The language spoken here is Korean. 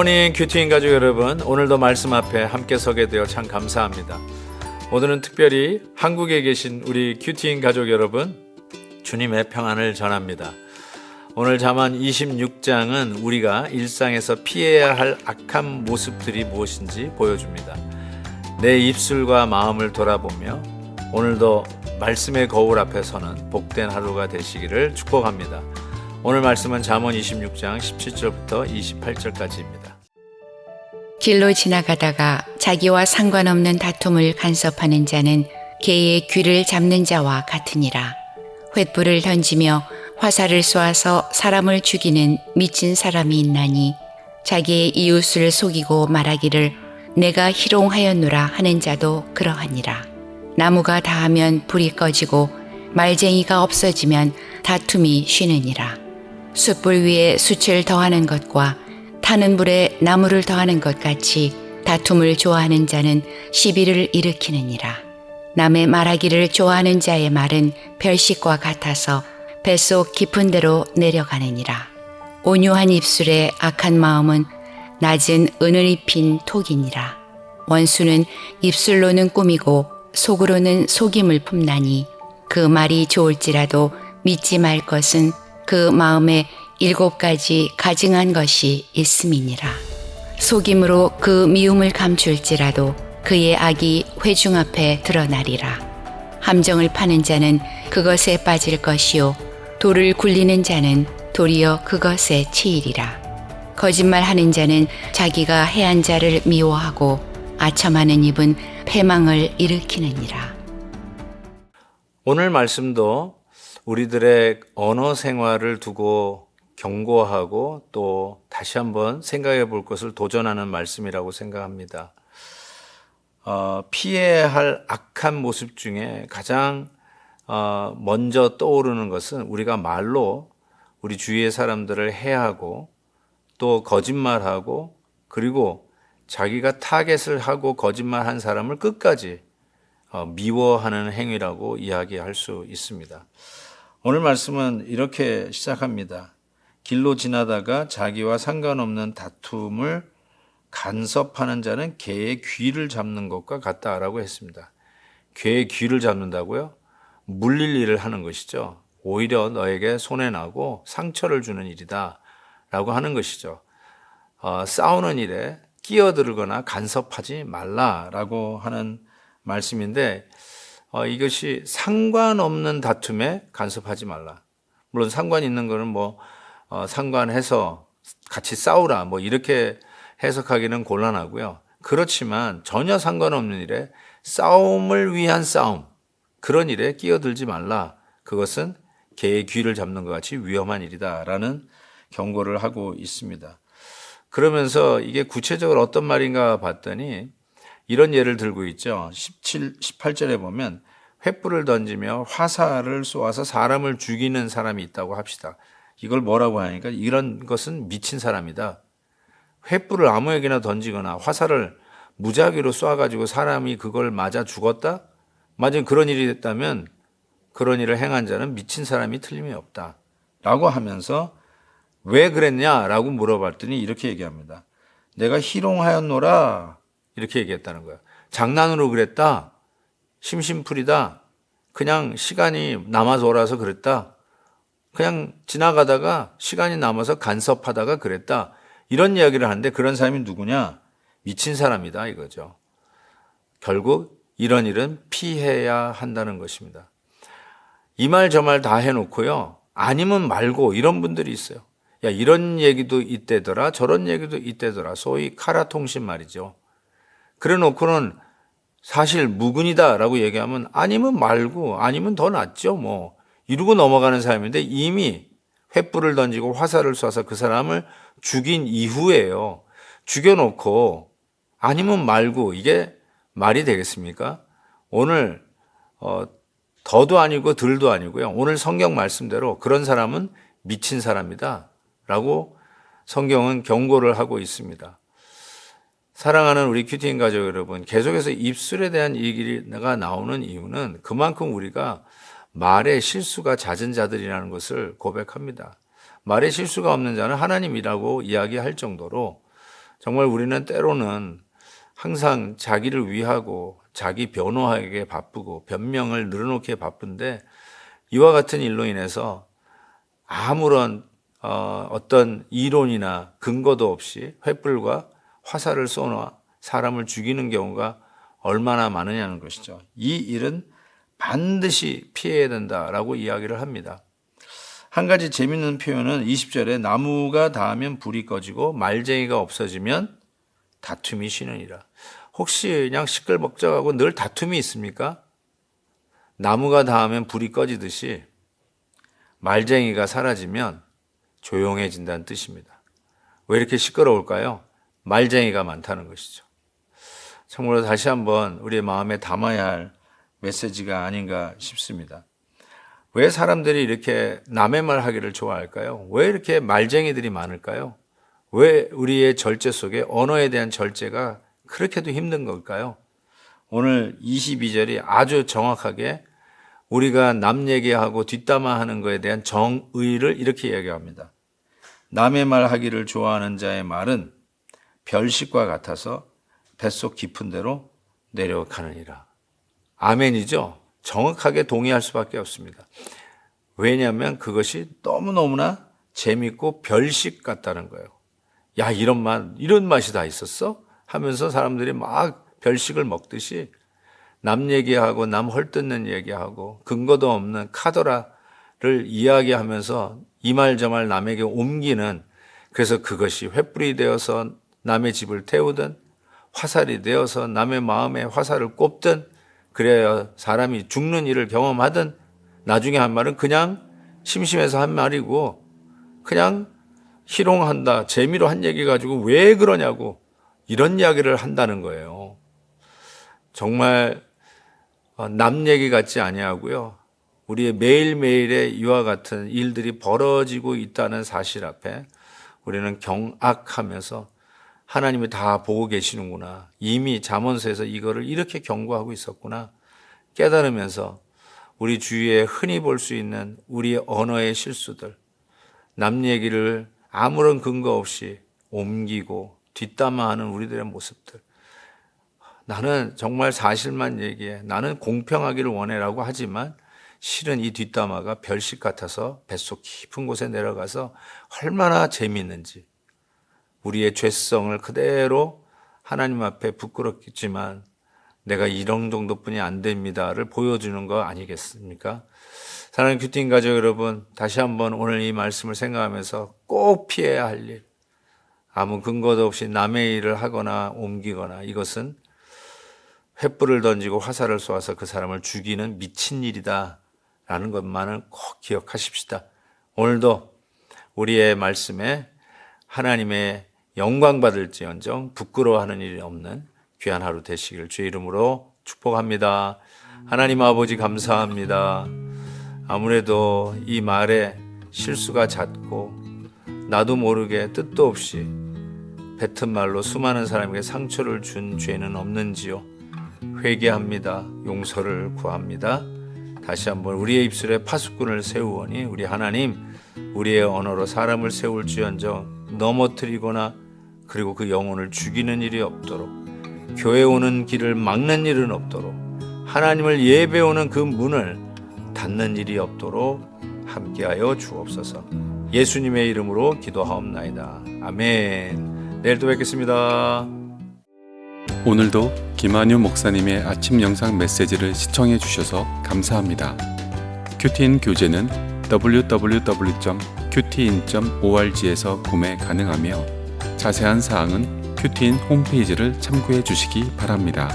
굿모닝 큐티인 가족 여러분, 오늘도 말씀 앞에 함께 서게 되어 참 감사합니다. 오늘은 특별히 한국에 계신 우리 큐티인 가족 여러분, 주님의 평안을 전합니다. 오늘 잠언 26장은 우리가 일상에서 피해야 할 악한 모습들이 무엇인지 보여줍니다. 내 입술과 마음을 돌아보며 오늘도 말씀의 거울 앞에 서는 복된 하루가 되시기를 축복합니다. 오늘 말씀은 잠언 26장 17절부터 28절까지입니다. 길로 지나가다가 자기와 상관없는 다툼을 간섭하는 자는 개의 귀를 잡는 자와 같으니라. 횃불을 던지며 화살을 쏘아서 사람을 죽이는 미친 사람이 있나니 자기의 이웃을 속이고 말하기를 내가 희롱하였노라 하는 자도 그러하니라. 나무가 다하면 불이 꺼지고 말쟁이가 없어지면 다툼이 쉬느니라. 숯불 위에 숯을 더하는 것과 타는 불에 나무를 더하는 것 같이 다툼을 좋아하는 자는 시비를 일으키느니라. 남의 말하기를 좋아하는 자의 말은 별식과 같아서 뱃속 깊은 데로 내려가느니라. 온유한 입술에 악한 마음은 낮은 은을 입힌 톡이니라. 원수는 입술로는 꾸미고 속으로는 속임을 품나니 그 말이 좋을지라도 믿지 말 것은 그 마음에 7가지 가증한 것이 있음이니라. 속임으로 그 미움을 감출지라도 그의 악이 회중 앞에 드러나리라. 함정을 파는 자는 그것에 빠질 것이요 돌을 굴리는 자는 도리어 그것에 치이리라. 거짓말하는 자는 자기가 해한 자를 미워하고 아첨하는 입은 패망을 일으키느니라. 오늘 말씀도 우리들의 언어 생활을 두고 경고하고 또 다시 한번 생각해 볼 것을 도전하는 말씀이라고 생각합니다. 피해야 할 악한 모습 중에 가장 먼저 떠오르는 것은 우리가 말로 우리 주위의 사람들을 해하고 또 거짓말하고 그리고 자기가 타겟을 하고 거짓말한 사람을 끝까지 미워하는 행위라고 이야기할 수 있습니다. 오늘 말씀은 이렇게 시작합니다. 길로 지나다가 자기와 상관없는 다툼을 간섭하는 자는 개의 귀를 잡는 것과 같다라고 했습니다. 개의 귀를 잡는다고요? 물릴 일을 하는 것이죠. 오히려 너에게 손해나고 상처를 주는 일이다 라고 하는 것이죠. 싸우는 일에 끼어들거나 간섭하지 말라라고 하는 말씀인데 이것이 상관없는 다툼에 간섭하지 말라. 물론 상관 있는 거는 상관해서 같이 싸우라 이렇게 해석하기는 곤란하고요. 그렇지만 전혀 상관없는 일에 싸움을 위한 싸움, 그런 일에 끼어들지 말라. 그것은 개의 귀를 잡는 것 같이 위험한 일이다라는 경고를 하고 있습니다. 그러면서 이게 구체적으로 어떤 말인가 봤더니 이런 예를 들고 있죠. 18절에 보면 횃불을 던지며 화살을 쏘아서 사람을 죽이는 사람이 있다고 합시다. 이걸 뭐라고 하니까 이런 것은 미친 사람이다. 횃불을 아무에게나 던지거나 화살을 무작위로 쏘아가지고 사람이 그걸 맞아 죽었다? 만약 그런 일이 됐다면 그런 일을 행한 자는 미친 사람이 틀림이 없다. 라고 하면서 왜 그랬냐라고 물어봤더니 이렇게 얘기합니다. 내가 희롱하였노라. 이렇게 얘기했다는 거야. 장난으로 그랬다. 심심풀이다. 그냥 시간이 남아서 오라서 그랬다. 그냥 지나가다가 시간이 남아서 간섭하다가 그랬다. 이런 이야기를 하는데 그런 사람이 누구냐? 미친 사람이다 이거죠. 결국 이런 일은 피해야 한다는 것입니다. 이 말 저 말 다 해놓고요. 아니면 말고 이런 분들이 있어요. 야, 이런 얘기도 이때더라 저런 얘기도 이때더라. 소위 카라통신 말이죠. 그래 놓고는 사실 무근이다라고 얘기하면 아니면 말고 아니면 더 낫죠 이러고 넘어가는 사람인데 이미 횃불을 던지고 화살을 쏴서 그 사람을 죽인 이후에요. 죽여놓고 아니면 말고 이게 말이 되겠습니까? 오늘 더도 아니고 덜도 아니고요. 오늘 성경 말씀대로 그런 사람은 미친 사람이다 라고 성경은 경고를 하고 있습니다. 사랑하는 우리 큐티인 가족 여러분, 계속해서 입술에 대한 얘기가 나오는 이유는 그만큼 우리가 말에 실수가 잦은 자들이라는 것을 고백합니다. 말에 실수가 없는 자는 하나님이라고 이야기할 정도로 정말 우리는 때로는 항상 자기를 위하고 자기 변호하기에 바쁘고 변명을 늘어놓기에 바쁜데 이와 같은 일로 인해서 아무런 어떤 이론이나 근거도 없이 횃불과 화살을 쏘아 사람을 죽이는 경우가 얼마나 많으냐는 것이죠. 이 일은 반드시 피해야 된다라고 이야기를 합니다. 한 가지 재밌는 표현은 20절에 나무가 닿으면 불이 꺼지고 말쟁이가 없어지면 다툼이 쉬느니라. 혹시 그냥 시끌벅적하고 늘 다툼이 있습니까? 나무가 닿으면 불이 꺼지듯이 말쟁이가 사라지면 조용해진다는 뜻입니다. 왜 이렇게 시끄러울까요? 말쟁이가 많다는 것이죠. 참고로 다시 한번 우리의 마음에 담아야 할 메시지가 아닌가 싶습니다. 왜 사람들이 이렇게 남의 말 하기를 좋아할까요? 왜 이렇게 말쟁이들이 많을까요? 왜 우리의 절제 속에 언어에 대한 절제가 그렇게도 힘든 걸까요? 오늘 22절이 아주 정확하게 우리가 남 얘기하고 뒷담화하는 것에 대한 정의를 이렇게 이야기합니다. 남의 말 하기를 좋아하는 자의 말은 별식과 같아서 뱃속 깊은 데로 내려가느니라. 아멘이죠? 정확하게 동의할 수밖에 없습니다. 왜냐하면 그것이 너무너무나 재밌고 별식 같다는 거예요. 야, 이런 맛이 다 있었어? 하면서 사람들이 막 별식을 먹듯이 남 얘기하고 남 헐뜯는 얘기하고 근거도 없는 카더라를 이야기하면서 이 말 저 말 남에게 옮기는, 그래서 그것이 횃불이 되어서 남의 집을 태우든 화살이 되어서 남의 마음에 화살을 꼽든 그래야 사람이 죽는 일을 경험하든 나중에 한 말은 그냥 심심해서 한 말이고 그냥 희롱한다, 재미로 한 얘기 가지고 왜 그러냐고 이런 이야기를 한다는 거예요. 정말 남 얘기 같지 아니하고요. 우리의 매일매일의 이와 같은 일들이 벌어지고 있다는 사실 앞에 우리는 경악하면서 하나님이 다 보고 계시는구나. 이미 잠언서에서 이거를 이렇게 경고하고 있었구나. 깨달으면서 우리 주위에 흔히 볼 수 있는 우리의 언어의 실수들, 남 얘기를 아무런 근거 없이 옮기고 뒷담화하는 우리들의 모습들. 나는 정말 사실만 얘기해. 나는 공평하기를 원해라고 하지만 실은 이 뒷담화가 별식 같아서 뱃속 깊은 곳에 내려가서 얼마나 재미있는지, 우리의 죄성을 그대로 하나님 앞에 부끄럽겠지만 내가 이런 정도뿐이 안 됩니다를 보여주는 거 아니겠습니까? 사랑하는 큐티인 가족 여러분, 다시 한번 오늘 이 말씀을 생각하면서 꼭 피해야 할 일, 아무 근거도 없이 남의 일을 하거나 옮기거나, 이것은 횃불을 던지고 화살을 쏘아서 그 사람을 죽이는 미친 일이다 라는 것만을 꼭 기억하십시다. 오늘도 우리의 말씀에 하나님의 영광 받을지언정 부끄러워하는 일이 없는 귀한 하루 되시길 주의 이름으로 축복합니다. 하나님 아버지 감사합니다. 아무래도 이 말에 실수가 잦고 나도 모르게 뜻도 없이 뱉은 말로 수많은 사람에게 상처를 준 죄는 없는지요? 회개합니다. 용서를 구합니다. 다시 한번 우리의 입술에 파수꾼을 세우오니 우리 하나님, 우리의 언어로 사람을 세울지언정 넘어뜨리거나 그리고 그 영혼을 죽이는 일이 없도록, 교회 오는 길을 막는 일은 없도록, 하나님을 예배오는 그 문을 닫는 일이 없도록 함께하여 주옵소서. 예수님의 이름으로 기도하옵나이다. 아멘. 내일 또 뵙겠습니다. 오늘도 김한유 목사님의 아침 영상 메시지를 시청해 주셔서 감사합니다. 큐티인 교재는 www.qtin.org에서 구매 가능하며 자세한 사항은 큐티인 홈페이지를 참고해 주시기 바랍니다.